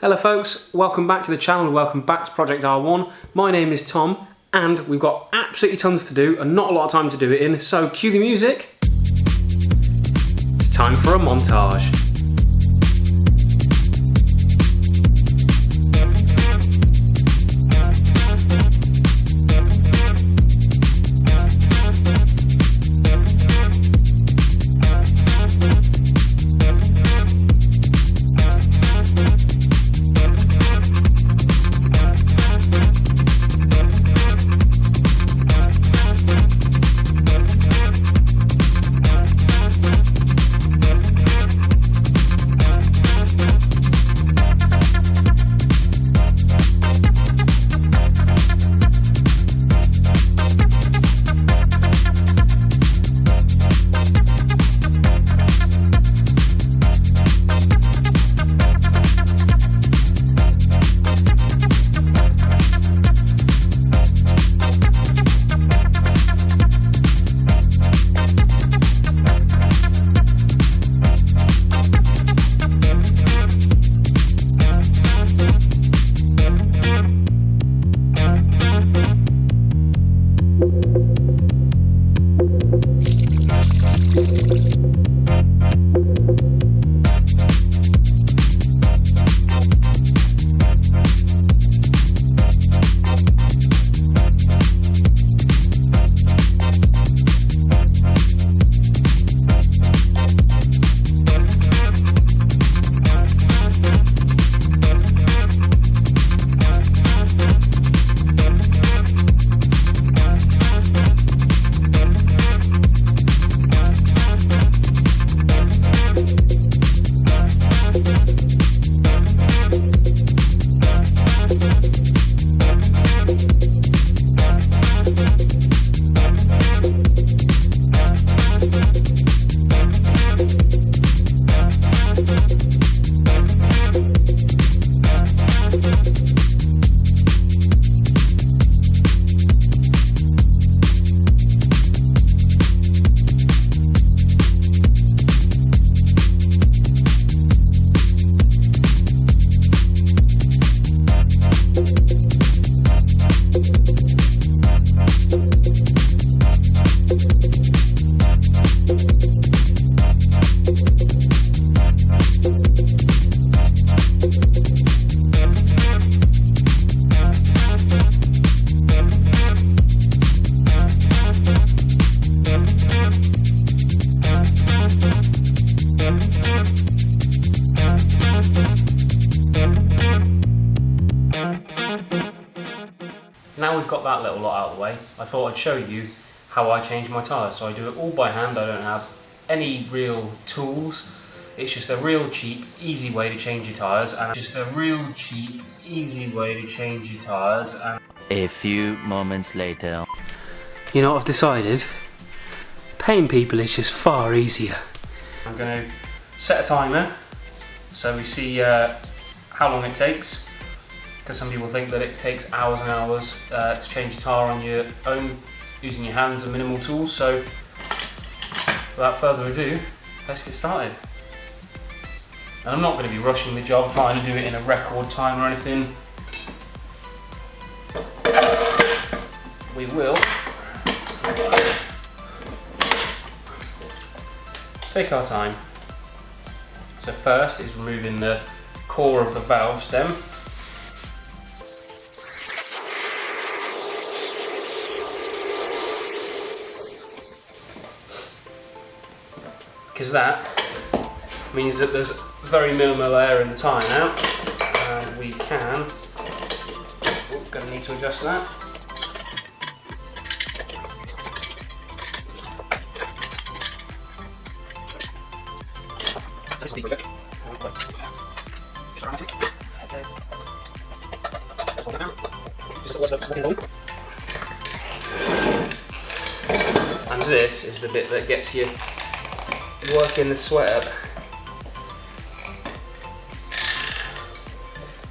Hello folks, welcome back to the channel, welcome back to Project R1. My name is Tom and we've got absolutely tons to do and not a lot of time to do it in, so cue the music. It's time for a montage. Now we've got that little lot out of the way, I thought I'd show you how I change my tyres. So I do it all by hand, I don't have any real tools. It's just a real cheap, easy way to change your tyres. A few moments later. You know what I've decided? Paying people is just far easier. I'm going to set a timer so we see how long it takes. Because some people think that it takes hours and hours to change a tyre on your own using your hands and minimal tools. So without further ado, let's get started. And I'm not going to be rushing the job, trying to do it in a record time or anything. We will just take our time. So first is removing the core of the valve stem. Because that means that there's very minimal air in the tyre now, and we can, going to need to adjust that. And this is the bit that gets you working the sweat up.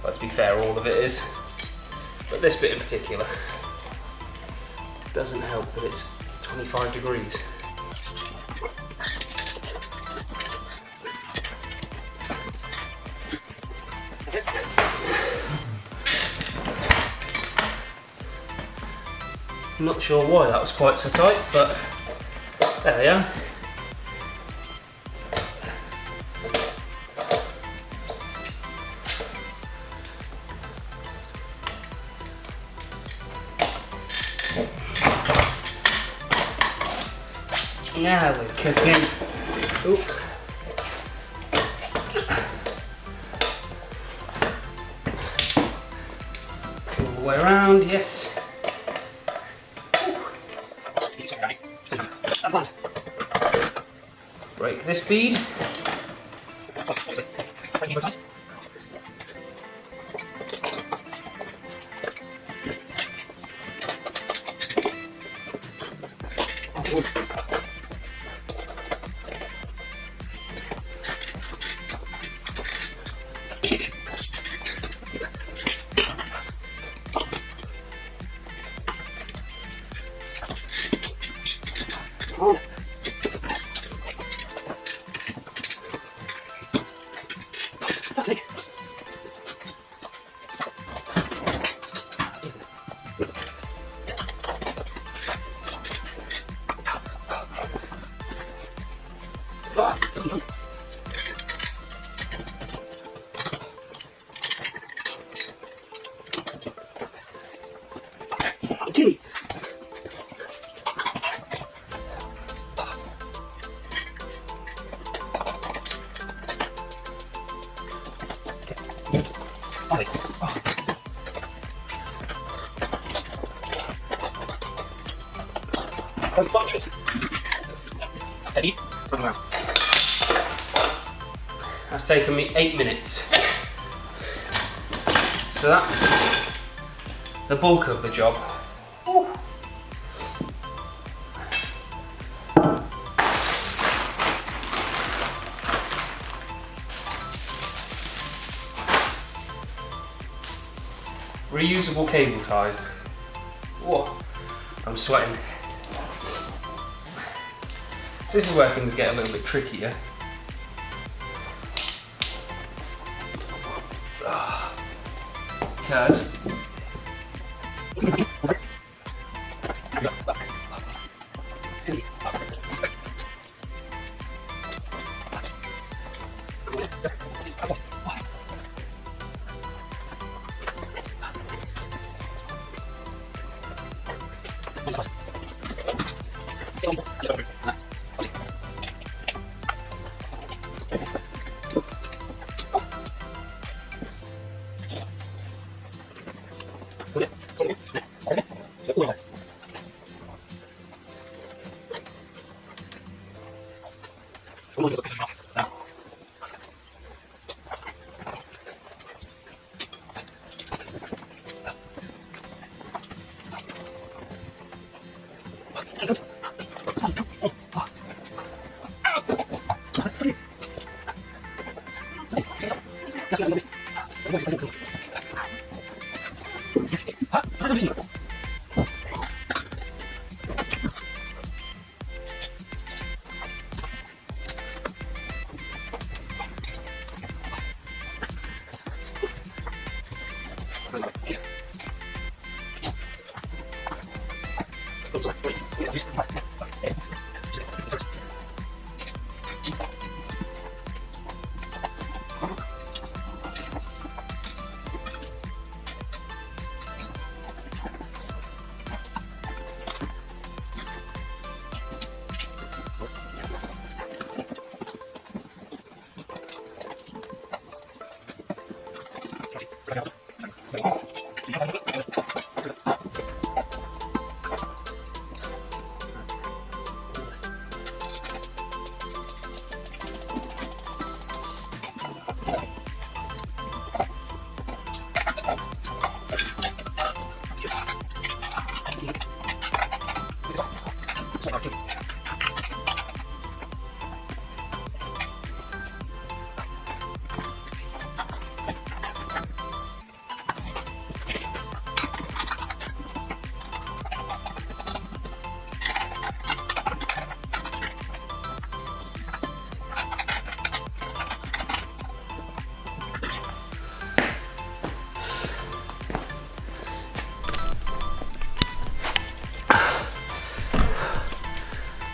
But to be fair, all of it is. But this bit in particular doesn't help that it's 25 degrees. I'm not sure why that was quite so tight, but there we are. Now we're cooking. Ooh. All the way around, yes. Break this bead. That's taken me 8 minutes. So that's the bulk of the job. Reusable cable ties. Whoa, I'm sweating. So this is where things get a little bit trickier. Because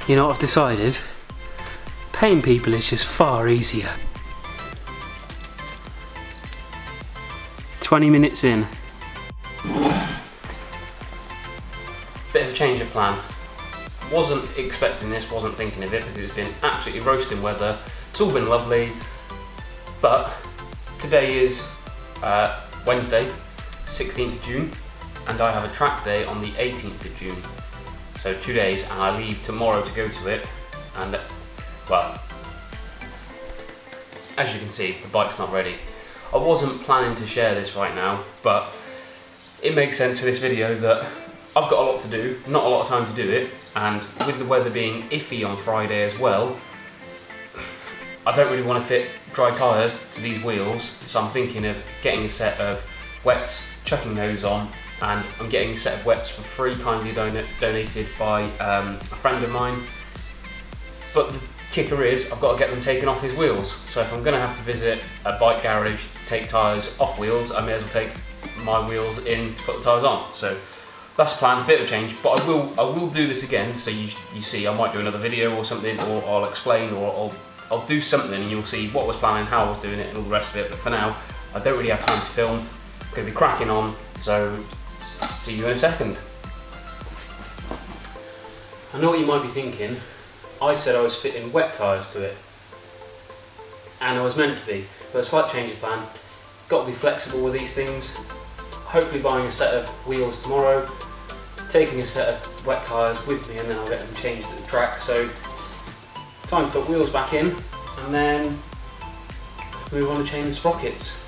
You know what I've decided? Paying people is just far easier. 20 minutes in. Bit of a change of plan. Wasn't expecting this, wasn't thinking of it because it's been absolutely roasting weather. It's all been lovely, but today is Wednesday, 16th of June, and I have a track day on the 18th of June. So 2 days, and I leave tomorrow to go to it, and well, as you can see, the bike's not ready. I wasn't planning to share this right now, but it makes sense for this video that I've got a lot to do, not a lot of time to do it, and with the weather being iffy on Friday as well, I don't really want to fit dry tyres to these wheels, so I'm thinking of getting a set of wets, chucking those on, and I'm getting a set of wets for free, kindly donated by a friend of mine. But the kicker is, I've got to get them taken off his wheels, so if I'm going to have to visit a bike garage to take tyres off wheels, I may as well take my wheels in to put the tyres on. So that's the plan, a bit of a change, but I will do this again, so you see. I might do another video or something, or I'll explain, or I'll do something and you'll see what I was planning, how I was doing it and all the rest of it. But for now, I don't really have time to film. I'm going to be cracking on, so see you in a second. I know what you might be thinking. I said I was fitting wet tyres to it, and I was meant to be, but a slight change of plan. Got to be flexible with these things. Hopefully buying a set of wheels tomorrow, taking a set of wet tyres with me, and then I'll get them changed at the track. So time to put wheels back in and then move on to Chain Sprockets.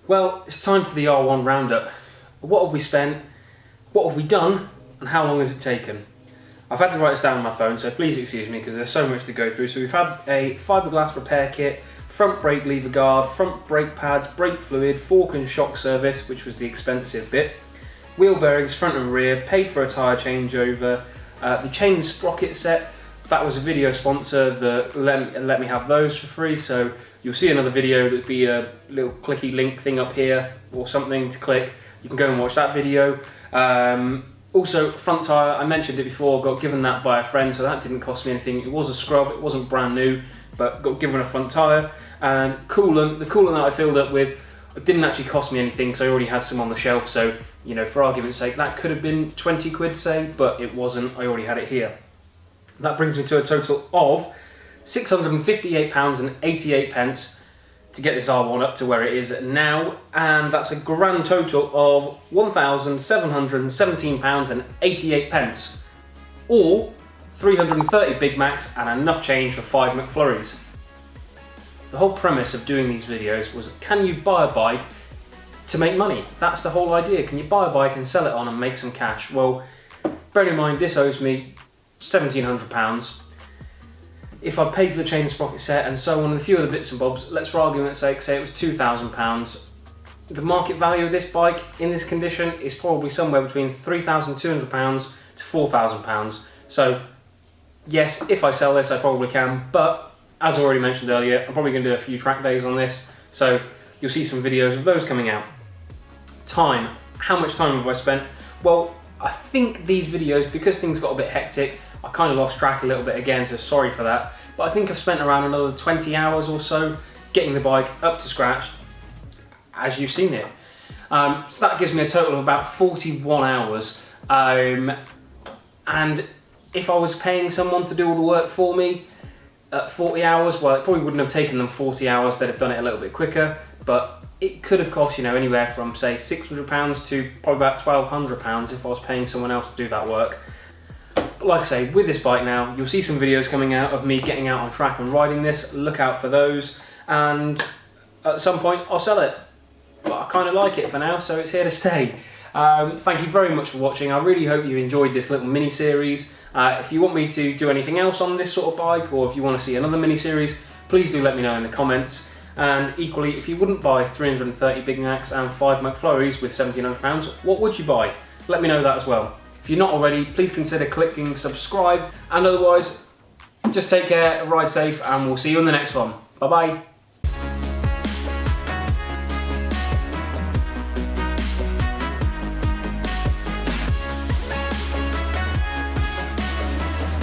Well, it's time for the R1 roundup. What have we spent, what have we done, and how long has it taken? I've had to write this down on my phone, so please excuse me because there's so much to go through. So we've had a fiberglass repair kit, front brake lever guard, front brake pads, brake fluid, fork and shock service, which was the expensive bit, wheel bearings front and rear, paid for a tyre changeover, the Chain Sprocket set. That was a video sponsor that let me have those for free, so you'll see another video that'd be a little clicky link thing up here or something to click. You can go and watch that video. Also, front tyre, I mentioned it before, got given that by a friend, so that didn't cost me anything. It was a scrub, it wasn't brand new, but got given a front tyre. And coolant, the coolant that I filled up with, it didn't actually cost me anything because I already had some on the shelf, so, you know, for argument's sake, that could have been 20 quid, say, but it wasn't, I already had it here. That brings me to a total of £658.88, to get this R1 up to where it is now, and that's a grand total of £1,717.88, or 330 Big Macs and enough change for 5 McFlurries. The whole premise of doing these videos was, can you buy a bike to make money? That's the whole idea. Can you buy a bike and sell it on and make some cash? Well, bear in mind this owes me £1,700. If I paid for the chain sprocket set and so on and a few other bits and bobs, let's for argument's sake say it was £2,000. The market value of this bike in this condition is probably somewhere between £3,200 to £4,000. So yes, if I sell this I probably can, but as I already mentioned earlier, I'm probably going to do a few track days on this, so you'll see some videos of those coming out. Time. How much time have I spent? Well, I think these videos, because things got a bit hectic, I kind of lost track a little bit again, so sorry for that. But I think I've spent around another 20 hours or so getting the bike up to scratch, as you've seen it. So that gives me a total of about 41 hours. And if I was paying someone to do all the work for me at 40 hours, well, it probably wouldn't have taken them 40 hours, they'd have done it a little bit quicker, but it could have cost, anywhere from, say, £600 to probably about £1,200 if I was paying someone else to do that work. But like I say, with this bike now, you'll see some videos coming out of me getting out on track and riding this. Look out for those, and at some point I'll sell it. But I kind of like it for now, so it's here to stay. Thank you very much for watching. I really hope you enjoyed this little mini-series. If you want me to do anything else on this sort of bike, or if you want to see another mini-series, please do let me know in the comments. And equally, if you wouldn't buy 330 Big Macs and 5 McFlurries with £1,700, what would you buy? Let me know that as well. If you're not already, please consider clicking subscribe, and otherwise, just take care, ride safe, and we'll see you in the next one. Bye bye.